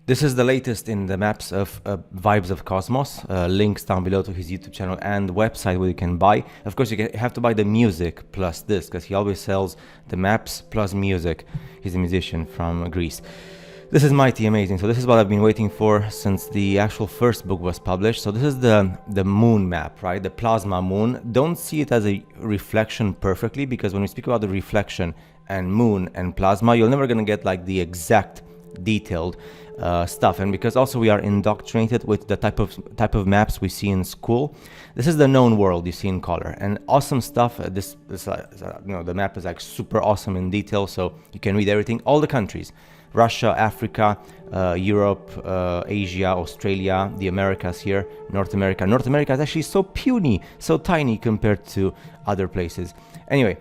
This is the latest in the maps of Vibes of Cosmos. Links down below to his YouTube channel and website where you can buy. Of course, you have to buy the music plus this, because he always sells the maps plus music. He's a musician from Greece. This is mighty amazing. So this is what I've been waiting for since the actual first book was published. So this is the moon map, right? The plasma moon. Don't see it as a reflection perfectly, because when we speak about the reflection and moon and plasma, you're never going to get like the exact detailed stuff. And because also we are indoctrinated with the type of maps we see in school, this is the known world you see in color and awesome stuff. This the map is like super awesome in detail, so you can read everything, all the countries: Russia, Africa, Europe, Asia, Australia, the Americas here, North America. North America is actually so puny, so tiny compared to other places. Anyway,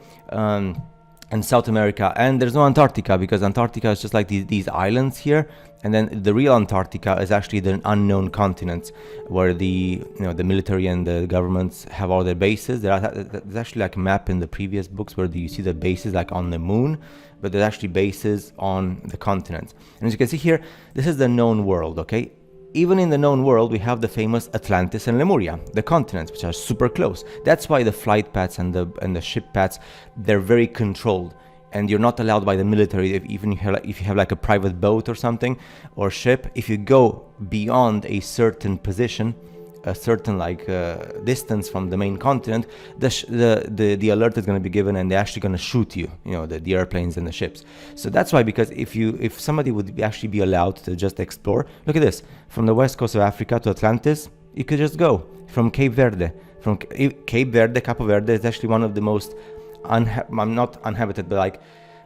and South America, and there's no Antarctica, because Antarctica is just like these islands here, and then the real Antarctica is actually the unknown continents where the military and the governments have all their bases. There's actually like a map in the previous books where you see the bases like on the moon, but there's actually bases on the continents. And as you can see here, this is the known world, okay? Even in the known world, we have the famous Atlantis and Lemuria, the continents, which are super close. That's why the flight paths and the ship paths, they're very controlled. And you're not allowed by the military, even if you have like a private boat or something, or ship, if you go beyond a certain position, a certain distance from the main continent, the alert is going to be given, and they're actually going to shoot you, the airplanes and the ships. So that's why, because if somebody would actually be allowed to just explore, look at this, from the west coast of Africa to Atlantis, you could just go from Cape Verde. From Cape Verde, Capo Verde is actually one of the most not uninhabited, but like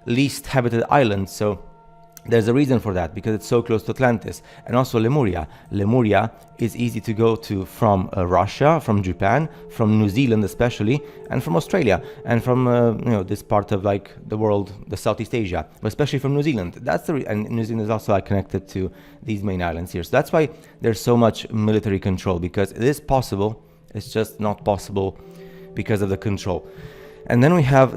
least habited islands. So there's a reason for that, because it's so close to Atlantis. And also Lemuria. Lemuria is easy to go to from Russia, from Japan, from New Zealand especially, and from Australia, and from this part of like the world, the Southeast Asia, but especially from New Zealand. And New Zealand is also like connected to these main islands here. So that's why there's so much military control, because it is possible. It's just not possible because of the control. And then we have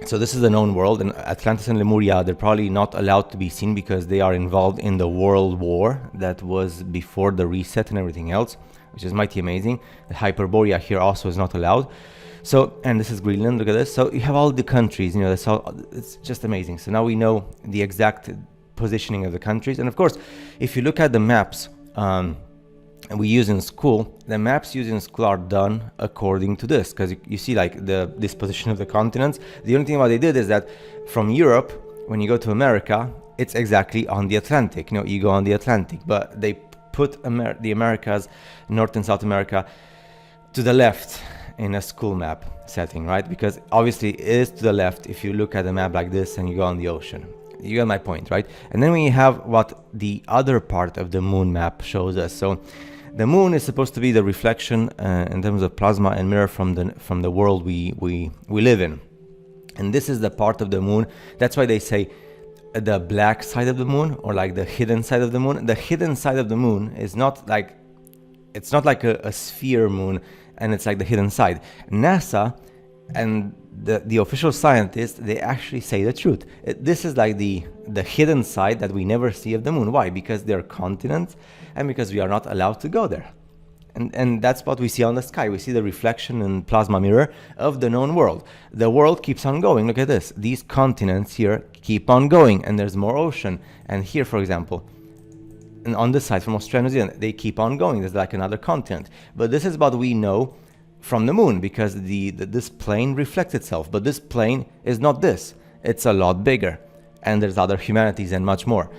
so this is the known world, and Atlantis and Lemuria, they're probably not allowed to be seen because they are involved in the world war that was before the reset and everything else, which is mighty amazing. The Hyperborea here also is not allowed. So, and this is Greenland, look at this. So you have all the countries, it's just amazing. So now we know the exact positioning of the countries. And of course, if you look at the maps, we use in school, the maps used in school are done according to this, because you see like the disposition of the continents. The only thing what they did is that from Europe, when you go to America, it's exactly on the Atlantic. You go on the Atlantic, but they put the Americas, North and South America, to the left in a school map setting, right? Because obviously it is to the left if you look at a map like this and you go on the ocean. You get my point, right? And then we have what the other part of the moon map shows us. So the moon is supposed to be the reflection in terms of plasma and mirror from the world we live in. And this is the part of the moon. That's why they say the black side of the moon, or like the hidden side of the moon. The hidden side of the moon is not like, it's not like a sphere moon, and it's like the hidden side. NASA and the official scientists, they actually say the truth. This is like the hidden side that we never see of the moon. Why? Because there are continents, and because we are not allowed to go there. And that's what we see on the sky. We see the reflection and plasma mirror of the known world. The world keeps on going. Look at this. These continents here keep on going, and there's more ocean. And here, for example, and on this side from Australia and New Zealand, they keep on going. There's like another continent. But this is what we know from the moon, because this plane reflects itself. But this plane is not this. It's a lot bigger. And there's other humanities and much more.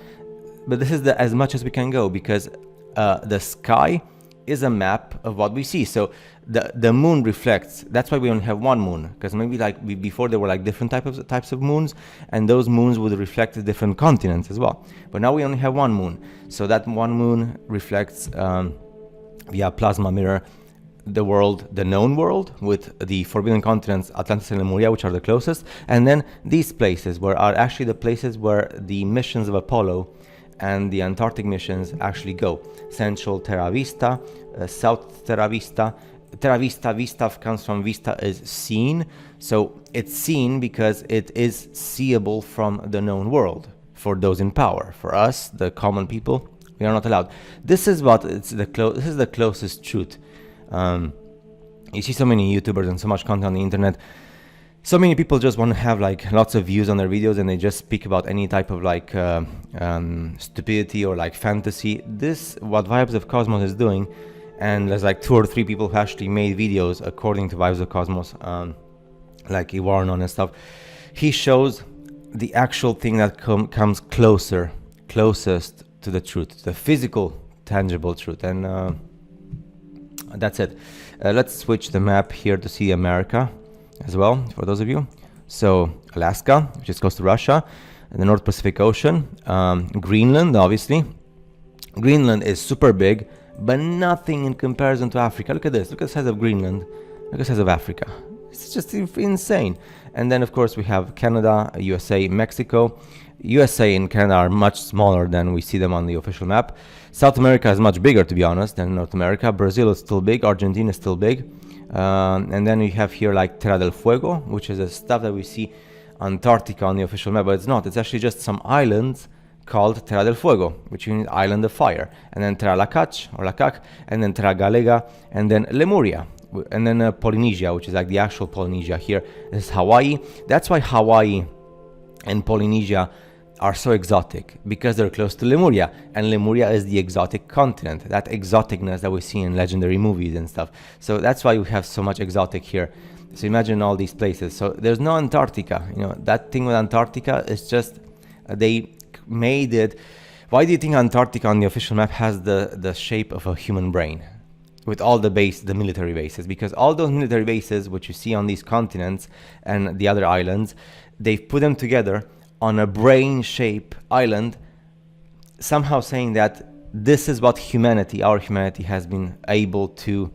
But this is as much as we can go, because the sky is a map of what we see. So the moon reflects. That's why we only have one moon, because maybe before there were like different types of moons, and those moons would reflect the different continents as well. But now we only have one moon. So that one moon reflects via plasma mirror the world, the known world, with the forbidden continents, Atlantis and Lemuria, which are the closest, and then these places where are actually the places where the missions of Apollo and the Antarctic missions actually go. Central Terra Vista, South Terra Vista. Terra Vista, vista comes from vista is seen. So it's seen because it is seeable from the known world, for those in power. For us, the common people, we are not allowed. This is what this is the closest truth. You see so many YouTubers and so much content on the internet. So many people just want to have like lots of views on their videos, and they just speak about any type of like stupidity or like fantasy. This, what Vibes of Cosmos is doing, and there's like 2 or 3 people who actually made videos according to Vibes of Cosmos, like Iwarnon and stuff. He shows the actual thing that comes closest to the truth, the physical, tangible truth, and that's it. Let's switch the map here to see America as well, for those of you. So Alaska, which is close to Russia, and the North Pacific Ocean, Greenland, obviously. Greenland is super big, but nothing in comparison to Africa. Look at this, look at the size of Greenland, look at the size of Africa. It's just insane. And then of course we have Canada, USA, Mexico. USA and Canada are much smaller than we see them on the official map. South America is much bigger, to be honest, than North America. Brazil is still big, Argentina is still big. And then we have here like Terra del Fuego, which is the stuff that we see Antarctica on the official map, but it's not. It's actually just some islands called Terra del Fuego, which means Island of Fire. And then Terra Lacac, and then Terra Galega, and then Lemuria. And then Polynesia, which is like the actual Polynesia here. This is Hawaii. That's why Hawaii and Polynesia are so exotic, because they're close to Lemuria, and Lemuria is the exotic continent, that exoticness that we see in legendary movies and stuff. So that's why we have so much exotic here. So imagine all these places. So there's no Antarctica. You know, that thing with Antarctica is just they made it. Why do you think Antarctica on the official map has the shape of a human brain with all the military bases? Because all those military bases which you see on these continents and the other islands, they've put them together on a brain-shaped island, somehow saying that this is what our humanity has been able to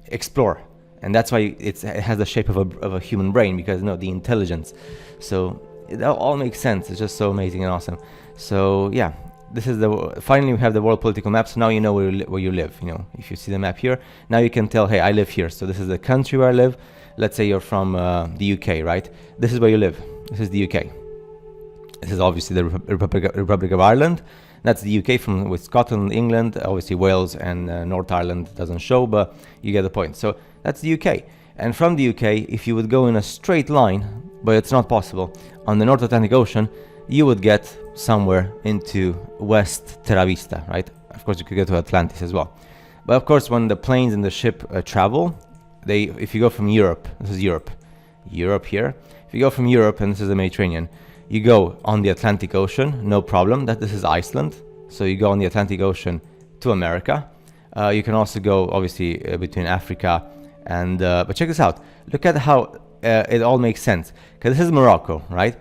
explore. And that's why it has the shape of a human brain, because the intelligence. So it all makes sense. It's just so amazing and awesome. So yeah, this is finally we have the world political map. So now you know where you live. If you see the map here, now you can tell, hey, I live here. So this is the country where I live. Let's say you're from the UK, right? This is where you live. This is the UK. This is obviously the Republic of Ireland. That's the UK with Scotland, England, obviously Wales and North Ireland doesn't show, but you get the point. So that's the UK. And from the UK, if you would go in a straight line, but it's not possible, on the North Atlantic Ocean, you would get somewhere into West Terra Vista, right? Of course, you could go to Atlantis as well. But of course, when the planes and the ship travel, if you go from Europe, this is Europe here. If you go from Europe, and this is the Mediterranean, you go on the Atlantic Ocean, no problem. This is Iceland. So you go on the Atlantic Ocean to America. You can also go, obviously, between Africa and... but check this out. Look at how it all makes sense. Because this is Morocco, right?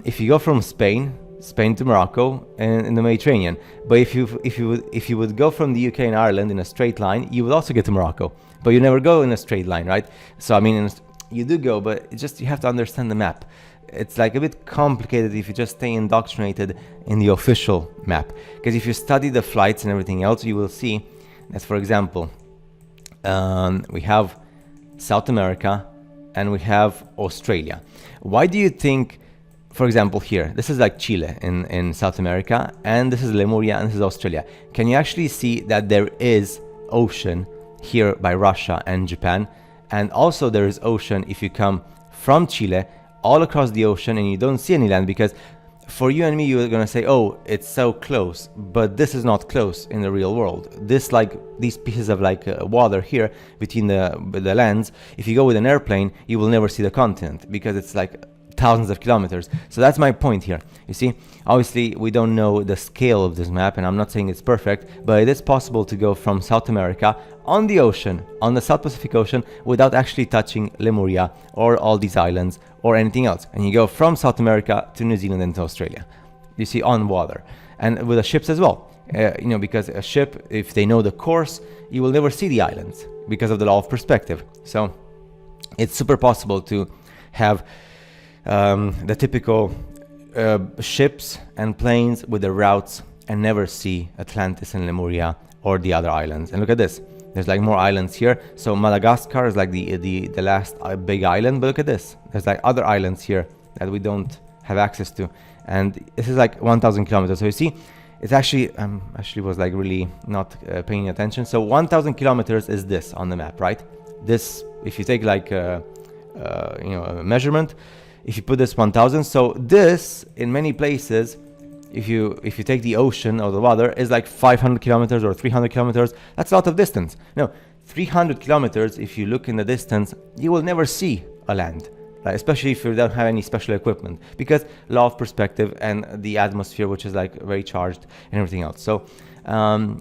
If you go from Spain to Morocco in the Mediterranean, but if you would go from the UK and Ireland in a straight line, you would also get to Morocco. But you never go in a straight line, right? So I mean, you do go, but it's just you have to understand the map. It's like a bit complicated if you just stay indoctrinated in the official map. Because if you study the flights and everything else, you will see that, for example, we have South America and we have Australia. Why do you think, for example, here, this is like Chile in South America, and this is Lemuria, and this is Australia. Can you actually see that there is ocean here by Russia and Japan? And also there is ocean if you come from Chile all across the ocean and you don't see any land, because for you and me, you're gonna say, oh, it's so close, but this is not close in the real world. These pieces of water here between the lands, if you go with an airplane, you will never see the continent, because it's like thousands of kilometers. So that's my point here. You see, obviously we don't know the scale of this map, and I'm not saying it's perfect, but it is possible to go from South America on the ocean, on the South Pacific Ocean, without actually touching Lemuria or all these islands or anything else. And you go from South America to New Zealand and to Australia, you see, on water. And with the ships as well, because a ship, if they know the course, you will never see the islands because of the law of perspective. So it's super possible to have the typical ships and planes with the routes and never see Atlantis and Lemuria or the other islands. And look at this, there's like more islands here. So Madagascar is like the last big island, but look at this, there's like other islands here that we don't have access to. and this is like 1,000 kilometers. So you see, it's actually actually was like really not paying attention. So 1,000 kilometers is this on the map, right? This, if you take like a measurement, if you put this 1,000, so this in many places, if you take the ocean or the water, is like 500 kilometers or 300 kilometers. That's a lot of distance. No, 300 kilometers, if you look in the distance, you will never see a land, right? Especially if you don't have any special equipment, because law of perspective and the atmosphere, which is like very charged and everything else. So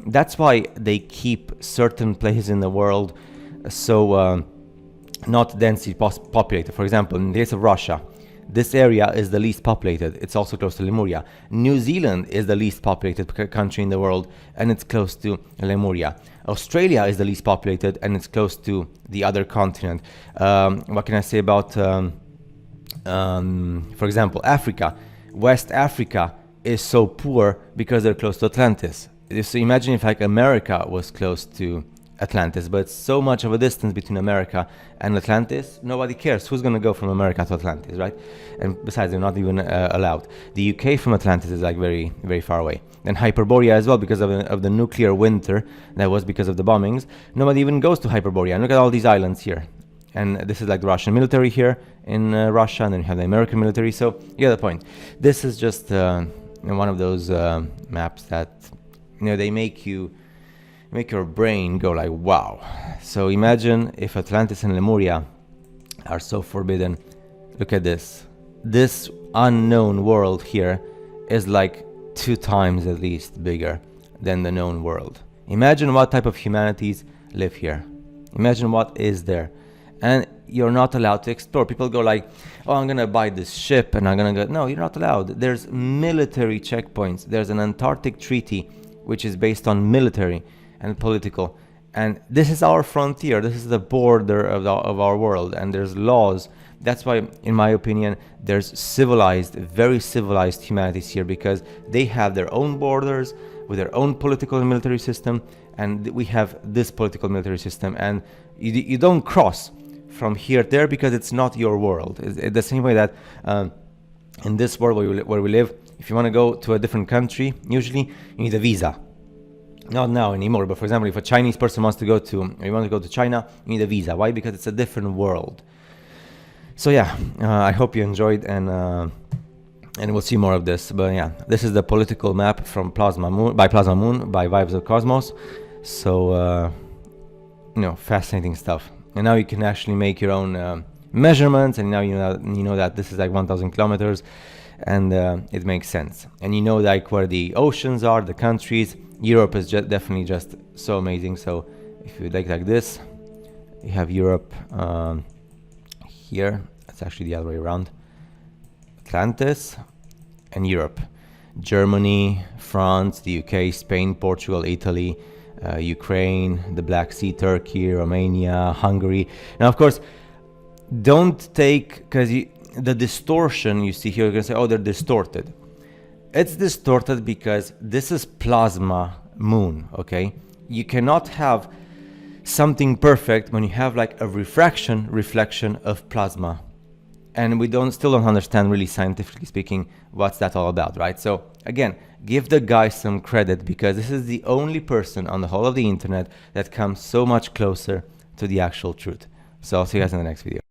that's why they keep certain places in the world so not densely populated. For example, in the case of Russia, this area is the least populated. It's also close to Lemuria. New Zealand is the least populated country in the world, and it's close to Lemuria. Australia is the least populated, and it's close to the other continent. What can I say about, for example, Africa? West Africa is so poor because they're close to Atlantis. So imagine if like America was close to Atlantis, but it's so much of a distance between America and Atlantis, nobody cares. Who's going to go from America to Atlantis, right? And besides, they're not even allowed. The UK from Atlantis is like very, very far away. And Hyperborea as well, because of the nuclear winter that was because of the bombings. Nobody even goes to Hyperborea. And look at all these islands here. And this is like the Russian military here in Russia, and then you have the American military. So you get the point. This is just one of those maps that, they make your brain go like, wow. So imagine if Atlantis and Lemuria are so forbidden. Look at this. This unknown world here is like 2 times at least bigger than the known world. Imagine what type of humanities live here. Imagine what is there. And you're not allowed to explore. People go like, oh, I'm gonna buy this ship and I'm gonna go. No, you're not allowed. There's military checkpoints. There's an Antarctic treaty which is based on military and political, and this is our frontier. This is the border of our world, and there's laws. That's why, in my opinion, there's very civilized humanities here, because they have their own borders with their own political and military system, and we have this political military system, and you don't cross from here to there because it's not your world. It's the same way that in this world where we live, if you want to go to a different country, usually you need a visa. Not now anymore, but for example, if a Chinese person wants to go to China, you need a visa. Why? Because it's a different world. So yeah, I hope you enjoyed, and we'll see more of this. But yeah, this is the political map from Plasma Moon by Vibes of Cosmos. So fascinating stuff. And now you can actually make your own measurements, and now you know that this is like 1,000 kilometers, and it makes sense. And you know like where the oceans are, the countries. Europe is definitely just so amazing. So if you like this, you have Europe here. It's actually the other way around. Atlantis and Europe. Germany, France, the UK, Spain, Portugal, Italy, Ukraine, the Black Sea, Turkey, Romania, Hungary. Now, of course, don't take, because the distortion you see here, you're going to say, oh, they're distorted. It's distorted because this is plasma moon, okay? You cannot have something perfect when you have like a reflection of plasma. And we still don't understand, really scientifically speaking, what's that all about, right? So again, give the guy some credit, because this is the only person on the whole of the internet that comes so much closer to the actual truth. So I'll see you guys in the next video.